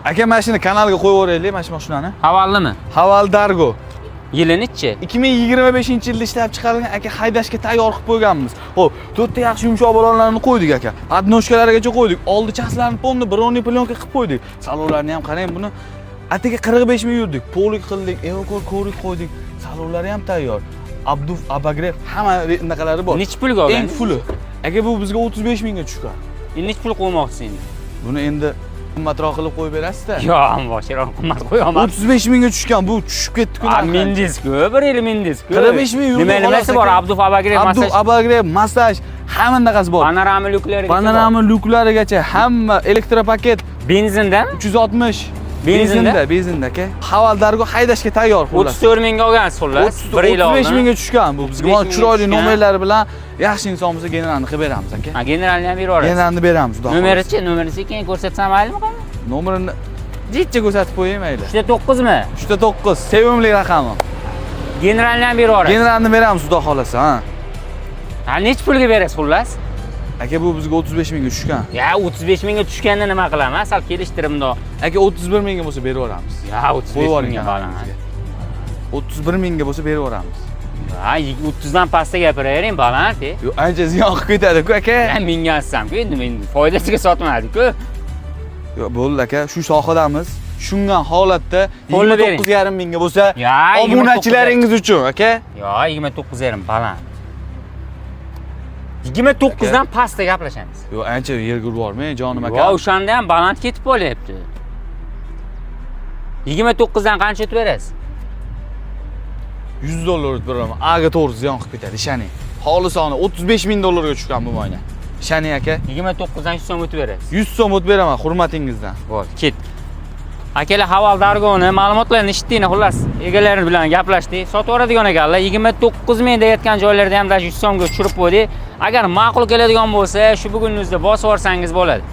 Aka mana shuni kanalga qo'yib yuboraylik, mana shu mashinani. Havallimi? Haval Dargo. Yili nechi? 2025-yilda ishlab chiqarilgan aka haydashga tayyor qilib qo'yganmiz. Xo'p, 4 ta yaxshi yumshoq balonlarni qo'ydik aka. Odnoshkalarigacha qo'ydik. Oldi chaslarni polni birovni plyonka qilib qo'ydik. Salonlarni ham qarang buni. Atiga 45 ming yurdik. Polik qildik, evokor ko'rik qo'ydik. Salonlari ham tayyor. Abduf, Abagrev hamma naqalari bor. Nechi pulga olgan? Eng fulli. Aka bu bizga 35 mingga tushgan. Nechi pul qo'ymoqchisiz endi? Buni endi qimmatroq qilib qo'yib berasiz-da. Yo'q, boshqa qimmat qo'yaman. 35 mingga tushgan. Bu tushib ketdi-ku. Mindizku, bir yil mindizku. 45 ming yurdi. Nimasi bor? Abduf Abagrev massaj. Abduf Abagrev massaj hamma naqasi bor. Panorama lyuklarigacha. Panorama lyuklarigacha hamma elektropaket Benzindami? 360. Benzinda? Benzinda aka. Haval Dargo haydashga tayyor xullas. 34 mingga olgansiz xullas. 1 yil oldin. 35 mingga tushgan bu. Bizga mana chiroyli nomerlari bilan yaxshi inson bo'lsa generalni qilib beramiz aka. Ha, generalni ham berib yuborasiz. Generalni beramiz, xudo xohlasa. Nomerichi, nomerini keyin ko'rsatsam maylimi qani? Nomerini jichcha ko'rsatib qo'ying mayli. 3-9 mi? 3-9 sevimli raqami. Generalni ham berib yuborasiz. Generalni beramiz, xudo xohlasa, ha. Ha, nechi pulga berasiz xullas? Aka bu bizga 35 mingga tushgan. Ya 35 mingga tushganda nima qilaman? Sal kelishtirimda. Aka 31 mingga bo'lsa berib yuboramiz. Ya 35 mingga baland. 31 mingga bo'lsa berib yuboramiz. Ha, 30 dan pastga gapiravering, baland. Yo, ancha ziyon qilib ketadi-ku aka. Ya menga assam-ku, endi men foydasiga sotmadik-ku. Yo, bo'ldi aka, shu sohadamiz. Shungan holatda 29,5 mingga bo'lsa, obunachilaringiz uchun, aka. Yo, 29,5 baland. 29 dan pastga gaplashamiz. Yo, ancha yerga urib yubormang, jonim aka. Yo, o'shanda ham baland ketib qolyapti. 29 dan qancha o'tib berasiz? $100 o'tib beraman. Aga to'g'ri ziyon qilib ketadi, ishoning. Xolisona 35 ming dollarga tushgan bu moyna. Ishoning aka. 29 dan 100 so'm o'tib berasiz. 100 so'm o'tib beraman, hurmatingizdan. Bo'ldi, ket. Akalar Haval Dargoni ma'lumotlarni eshitdinglar, xullas. Egalari bilan gaplashdik. Sotib yuboradigan ekanlar. 29 ming deyotgan joylarda ham 100 so'mga tushirib qo'ydik. Agar ma'qul keladigan bo'lsa, shu buguningizda bosib olsangiz bo'ladi.